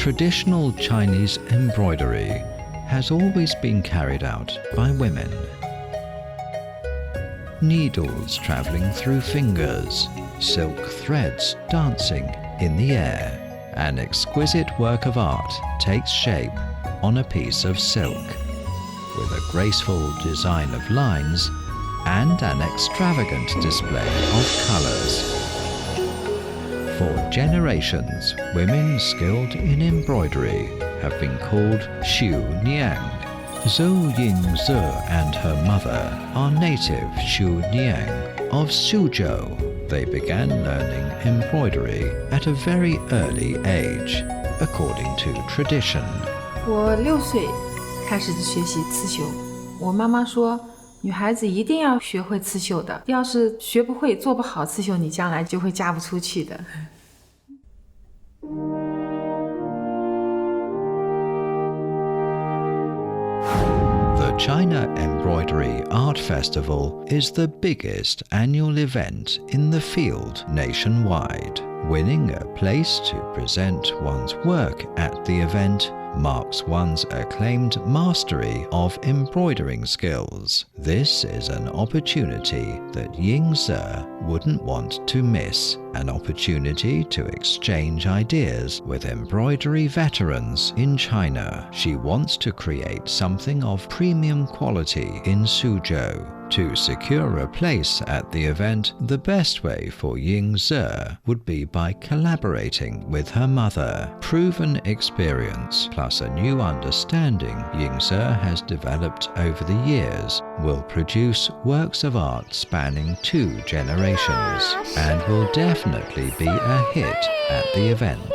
Traditional Chinese embroidery has always been carried out by women. Needles traveling through fingers, silk threads dancing in the air. An exquisite work of art takes shape on a piece of silk, with a graceful design of lines and an extravagant display of colors. For generations, women skilled in embroidery have been called Xiu Niang. Zhou Yingze and her mother are native Xiu Niang of Suzhou. They began learning embroidery at a very early age, according to tradition. 我6岁开始学习刺绣，我妈妈说，女孩子一定要学会刺绣的，要是学不会、做不好刺绣，你将来就会嫁不出去的。The China Embroidery Art Festival is the biggest annual event in the field nationwide. Winning a place to present one's work at the event marks one's acclaimed mastery of embroidering skills. This is an opportunity that Yingze wouldn't want to miss, an opportunity to exchange ideas with embroidery veterans in China. She wants to create something of premium quality in Suzhou. To secure a place at the event, the best way for Yingze would be by collaborating with her mother. Proven experience plus a new understanding Yingze has developed over the years will produce works of art spanning 2 generations and will definitely be a hit at the event.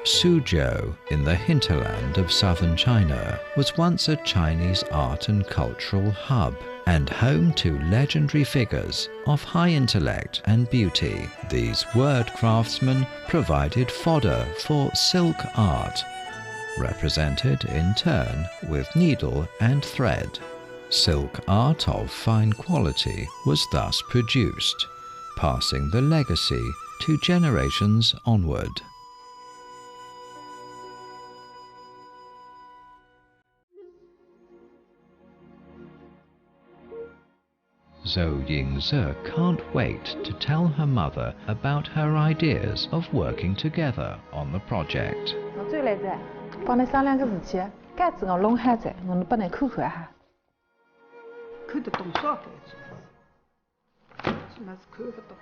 Suzhou, in the hinterland of southern China, was once a Chinese art and cultural hub and home to legendary figures of high intellect and beauty. These word craftsmen provided fodder for silk art, represented in turn with needle and thread. Silk art of fine quality was thus produced, passing the legacy 2 generations onward. Zhou Yingze can't wait to tell her mother about her ideas of working together on the project. 我最来在帮你商量个事体，盖子我弄好在，我能帮你看看哈。看得懂少盖子，起码是看得懂。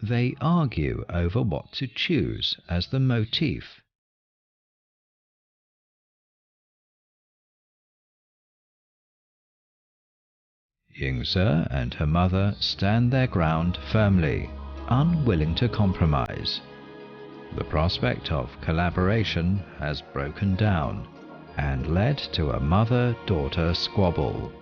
They argue over what to choose as the motif. Yingze and her mother stand their ground firmly, unwilling to compromise. The prospect of collaboration has broken down and led to a mother-daughter squabble.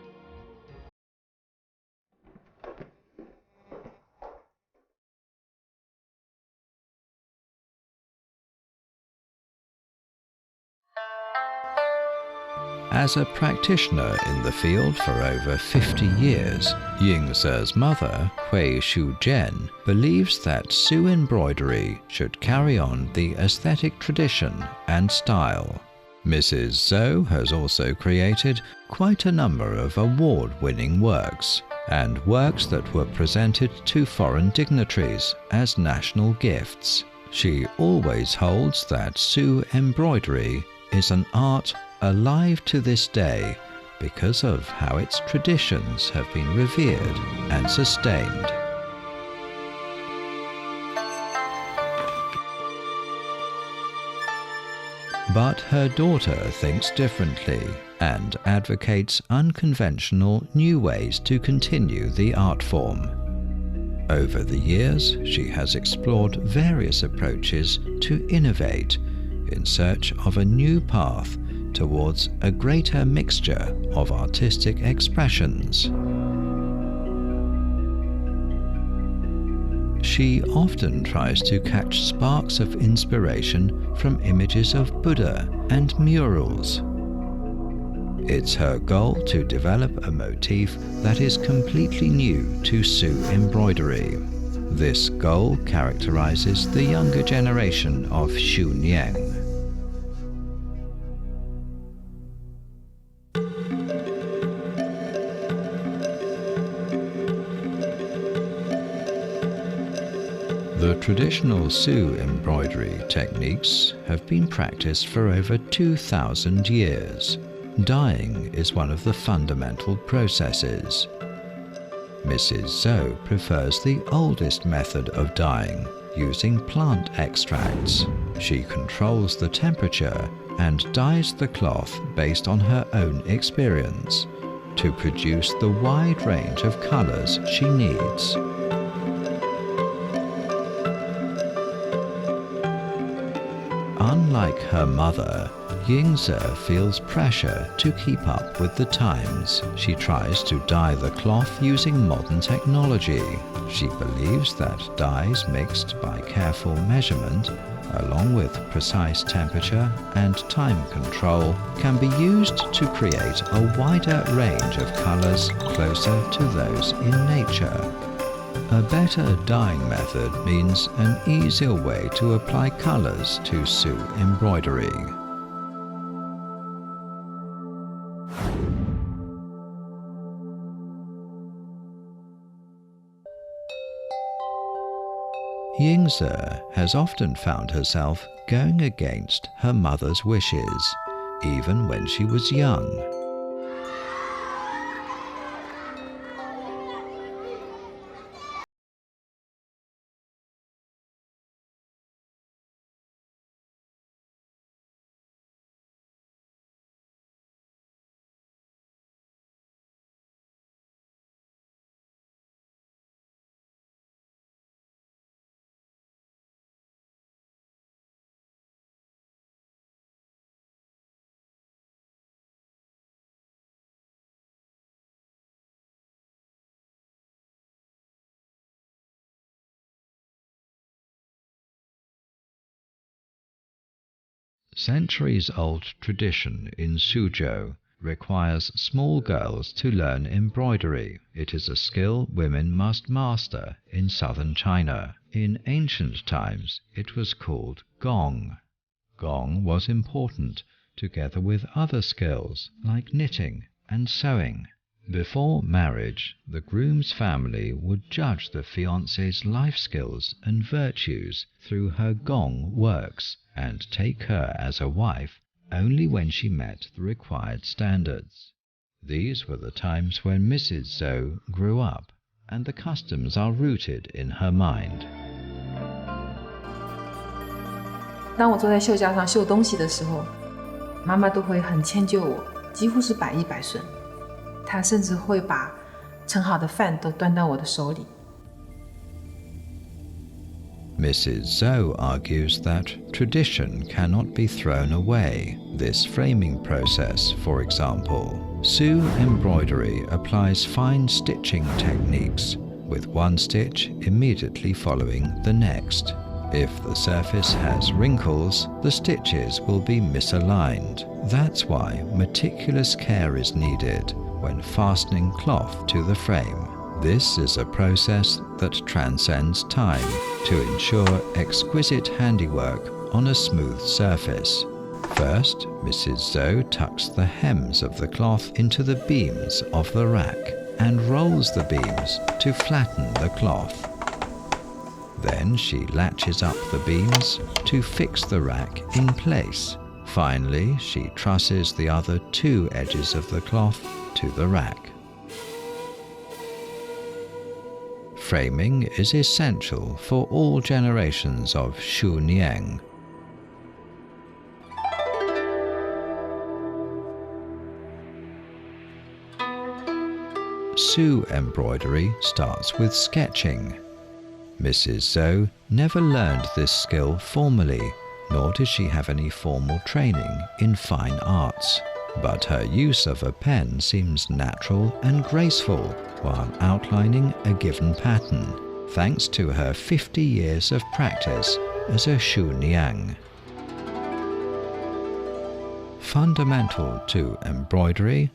As a practitioner in the field for over 50 years, Yingze's mother, Hui Shujian, believes that Su embroidery should carry on the aesthetic tradition and style. Mrs. Zhou has also created quite a number of award-winning works, and works that were presented to foreign dignitaries as national gifts. She always holds that Su embroidery is an art alive to this day because of how its traditions have been revered and sustained. But her daughter thinks differently and advocates unconventional new ways to continue the art form. Over the years, she has explored various approaches to innovate in search of a new path towards a greater mixture of artistic expressions. She often tries to catch sparks of inspiration from images of Buddha and murals. It's her goal to develop a motif that is completely new to Sue embroidery. This goal characterizes the younger generation of Xunyang. The traditional Sue embroidery techniques have been practiced for over 2,000 years. Dyeing is one of the fundamental processes. Mrs. Zhou prefers the oldest method of dyeing, using plant extracts. She controls the temperature and dyes the cloth based on her own experience to produce the wide range of colors she needs. Unlike her mother, Yingze feels pressure to keep up with the times. She tries to dye the cloth using modern technology. She believes that dyes mixed by careful measurement, along with precise temperature and time control, can be used to create a wider range of colors closer to those in nature. A better dyeing method means an easier way to apply colors to Sue embroidery. Yingze has often found herself going against her mother's wishes, even when she was young. Centuries-old tradition in Suzhou requires small girls to learn embroidery. It is a skill women must master in southern China. In ancient times, it was called gong. Gong was important, together with other skills like knitting and sewing. Before marriage, the groom's family would judge the fiancée's life skills and virtues through her gong works, and take her as a wife only when she met the required standards. These were the times when Mrs. Zhou grew up, and the customs are rooted in her mind. 当我坐在绣架上绣东西的时候，妈妈都会很迁就我，几乎是百依百顺。她甚至会把盛好的饭都端到我的手里。Mrs. Zhou argues that tradition cannot be thrown away. This framing process, for example, Sue embroidery applies fine stitching techniques, with one stitch immediately following the next. If the surface has wrinkles, the stitches will be misaligned. That's why meticulous care is needed when fastening cloth to the frame. This is a process that transcends time to ensure exquisite handiwork on a smooth surface. First, Mrs. Zhou tucks the hems of the cloth into the beams of the rack and rolls the beams to flatten the cloth. Then she latches up the beams to fix the rack in place. Finally, she trusses the other two edges of the cloth to the rack. Framing is essential for all generations of Xunyang. Sue embroidery starts with sketching. Mrs. Zhou never learned this skill formally, nor does she have any formal training in fine arts. But her use of a pen seems natural and graceful while outlining a given pattern, thanks to her 50 years of practice as a Xunyang. Fundamental to embroidery,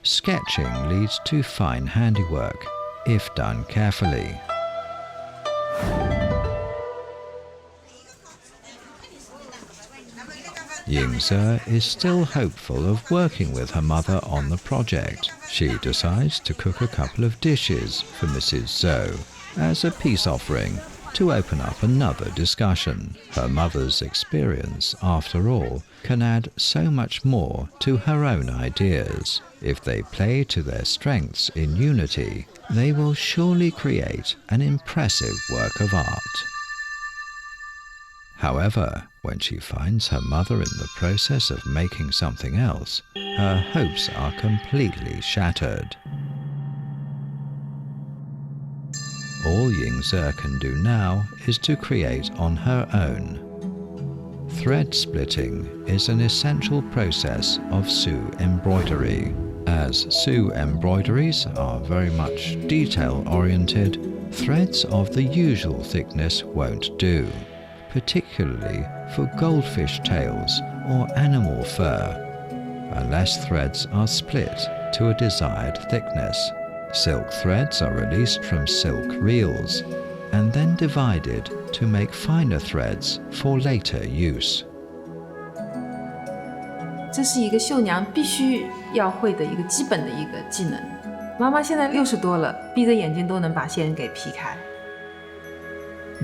sketching leads to fine handiwork if done carefully. Eng Sub is still hopeful of working with her mother on the project. She decides to cook a couple of dishes for Mrs. Sub as a peace offering to open up another discussion. Her mother's experience, after all, can add so much more to her own ideas. If they play to their strengths in unity, they will surely create an impressive work of art. However, when she finds her mother in the process of making something else, her hopes are completely shattered. All Eng Sub can do now is to create on her own. Thread splitting is an essential process of Sub embroidery. As Sub embroideries are very much detail-oriented, threads of the usual thickness won't do, particularly for goldfish tails or animal fur, unless threads are split to a desired thickness. Silk threads are released from silk reels and then divided to make finer threads for later use. 这是一个绣娘必须要会的一个基本的一个技能。妈妈现在60多了，闭着眼睛都能把线给劈开。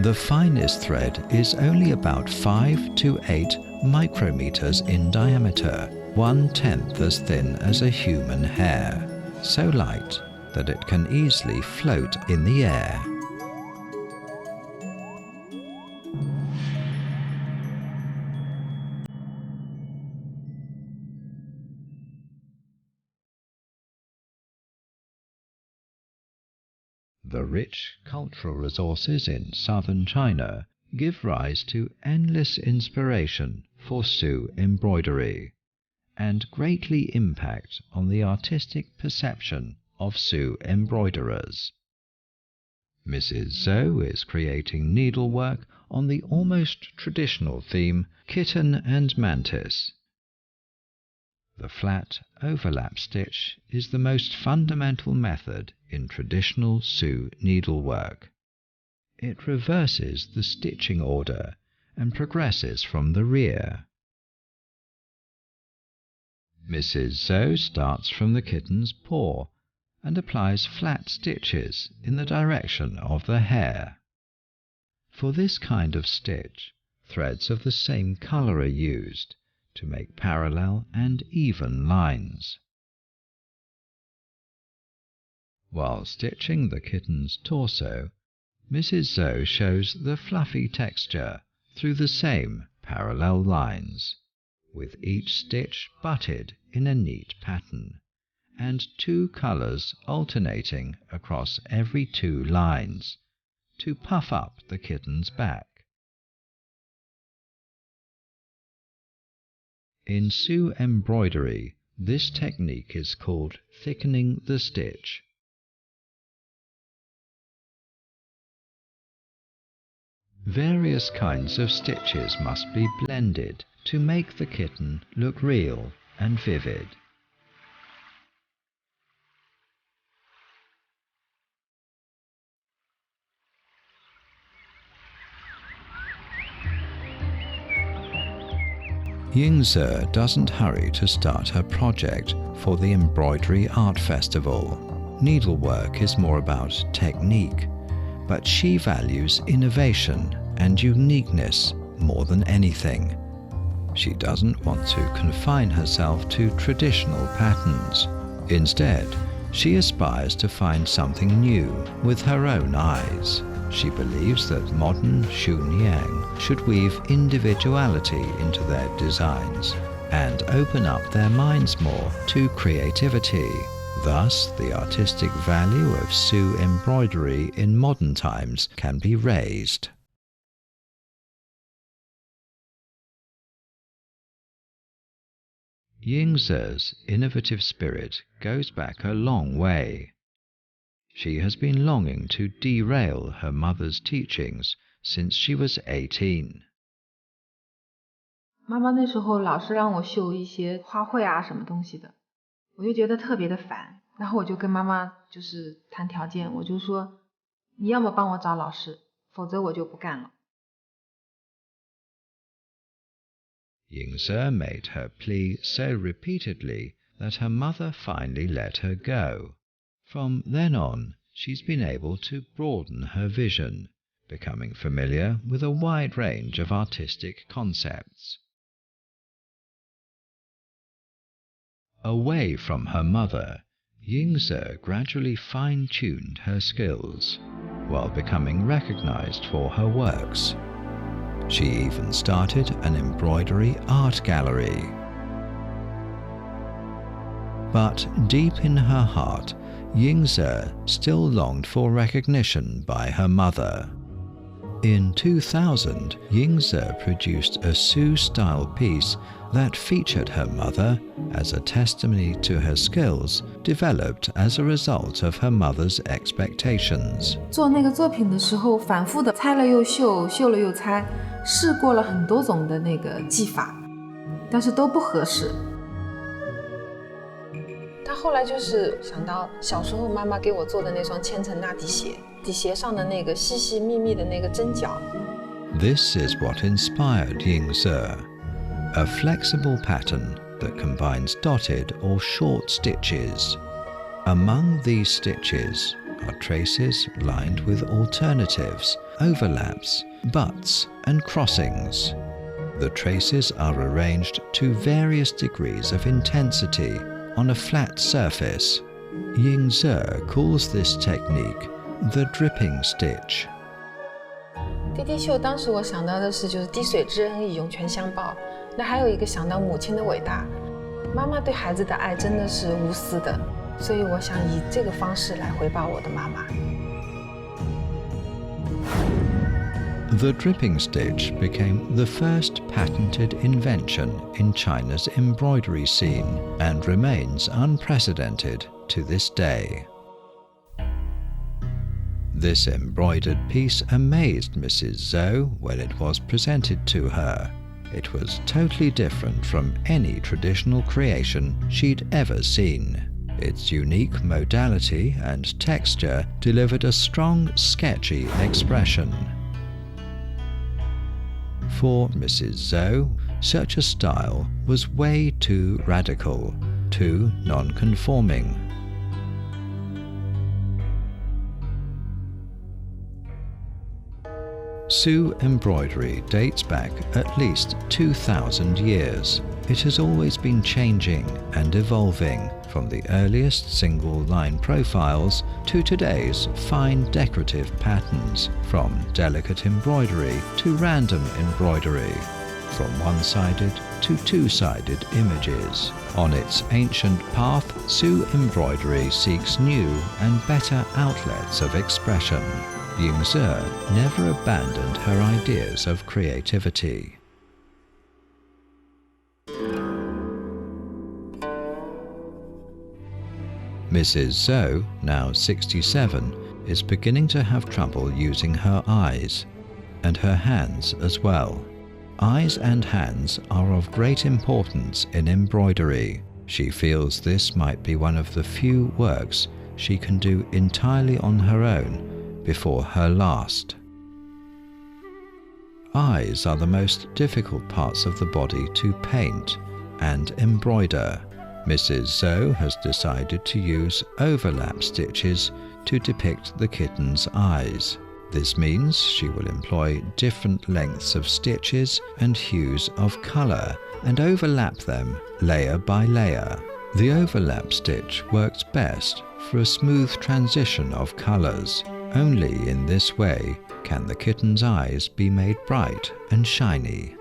The finest thread is only about 5 to 8 micrometers in diameter, 1/10 as thin as a human hair, so light that it can easily float in the air. The rich cultural resources in southern China give rise to endless inspiration for Sub embroidery and greatly impact on the artistic perception of Sub embroiderers. Mrs. Sub is creating needlework on the almost traditional theme kitten and mantis. The flat overlap stitch is the most fundamental method in traditional Sub needlework. It reverses the stitching order and progresses from the rear. Mrs. Sub starts from the kitten's paw and applies flat stitches in the direction of the hair. For this kind of stitch, threads of the same color are used to make parallel and even lines. While stitching the kitten's torso, Mrs. Sub shows the fluffy texture through the same parallel lines, with each stitch butted in a neat pattern, and 2 colors alternating across every 2 lines to puff up the kitten's back. In Sub embroidery, this technique is called thickening the stitch. Various kinds of stitches must be blended to make the kitten look real and vivid. Eng Sub doesn't hurry to start her project for the Embroidery Art Festival. Needlework is more about technique, but she values innovation and uniqueness more than anything. She doesn't want to confine herself to traditional patterns. Instead, she aspires to find something new with her own eyes. She believes that modern Xunyang should weave individuality into their designs and open up their minds more to creativity. Thus, the artistic value of Sub embroidery in modern times can be raised. Eng Sub's innovative spirit goes back a long way. She has been longing to derail her mother's teachings since she was 18. 妈妈那时候老是让我绣一些花卉啊什么东西的，我就觉得特别的烦，然后我就跟妈妈就是谈条件，我就说你要么帮我找老师，否则我就不干了。Eng Sub made her plea so repeatedly that her mother finally let her go. From then on, she's been able to broaden her vision, becoming familiar with a wide range of artistic concepts. Away from her mother, Eng Sub gradually fine-tuned her skills, while becoming recognized for her works. She even started an embroidery art gallery. But deep in her heart, Eng Sub still longed for recognition by her mother. In 2000, Eng Sub produced a Sioux-style piece that featured her mother as a testimony to her skills developed as a result of her mother's expectations. 做那个作品的时候，反复的拆了又绣，绣了又拆，试过了很多种的那个技法，但是都不合适。他后来就是想到小时候妈妈给我做的那双千层纳底鞋，底鞋上的那个细细密密的那个针脚。This is what inspired Eng Sub, a flexible pattern that combines dotted or short stitches. Among these stitches are traces lined with alternatives, overlaps, butts and crossings. The traces are arranged to various degrees of intensity on a flat surface. Eng Sub calls this technique the dripping stitch. 滴滴绣当时我想到的是就是滴水之恩义涌泉相报，那还有一个想到母亲的伟大，妈妈对孩子的爱真的是无私的，所以我想以这个方式来回报我的妈妈。The dripping stitch became the first patented invention in China's embroidery scene and remains unprecedented to this day. This embroidered piece amazed Mrs. Zhou when it was presented to her. It was totally different from any traditional creation she'd ever seen. Its unique modality and texture delivered a strong, sketchy expression. For Mrs. Zhou, such a style was way too radical, too non-conforming. Sioux embroidery dates back at least 2,000 years. It has always been changing and evolving, from the earliest single-line profiles to today's fine decorative patterns, from delicate embroidery to random embroidery, from one-sided to two-sided images. On its ancient path, Sioux embroidery seeks new and better outlets of expression. Eng Sub never abandoned her ideas of creativity. Mrs. Zhou, now 67, is beginning to have trouble using her eyes, and her hands as well. Eyes and hands are of great importance in embroidery. She feels this might be one of the few works she can do entirely on her own before her last. Eyes are the most difficult parts of the body to paint and embroider. Mrs. Zhou has decided to use overlap stitches to depict the kitten's eyes. This means she will employ different lengths of stitches and hues of colour and overlap them layer by layer. The overlap stitch works best for a smooth transition of colours. Only in this way can the kitten's eyes be made bright and shiny.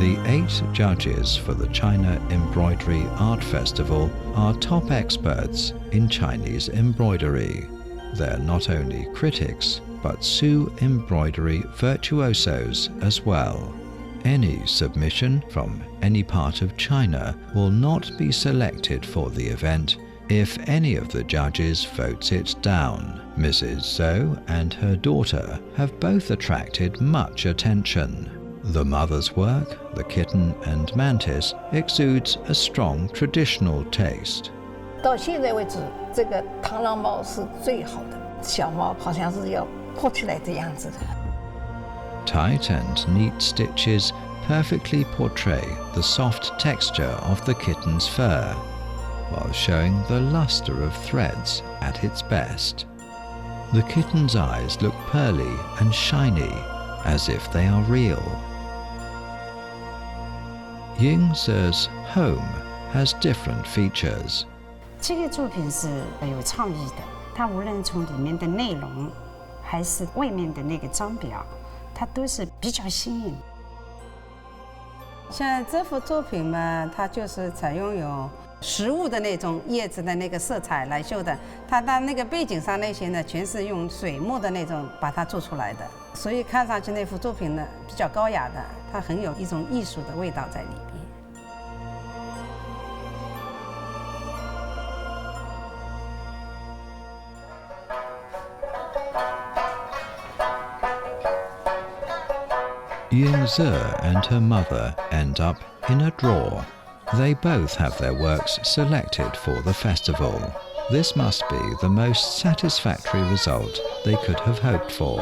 The 8 judges for the China Embroidery Art Festival are top experts in Chinese embroidery. They're not only critics, but Su embroidery virtuosos as well. Any submission from any part of China will not be selected for the event if any of the judges votes it down. Mrs. Zhou and her daughter have both attracted much attention. The mother's work, the kitten and mantis, exudes a strong traditional taste. 到现在为止，这个螳螂猫是最好的，小猫好像是要破起来的样子的。 Tight and neat stitches perfectly portray the soft texture of the kitten's fur, while showing the luster of threads at its best. The kitten's eyes look pearly and shiny, as if they are real. Eng Sub's home has different features. 这个作品是有创意的，它无论从里面的内容，还是外面的那个装裱，它都是比较新颖。像这幅作品嘛，它就是采用有实物的那种叶子的那个色彩来绣的，它的那个背景上那些呢，全是用水墨的那种把它做出来的，所以看上去那幅作品呢比较高雅的，它很有一种艺术的味道在里边。 Eng Sub and her mother end up in a draw. They both have their works selected for the festival. This must be the most satisfactory result they could have hoped for.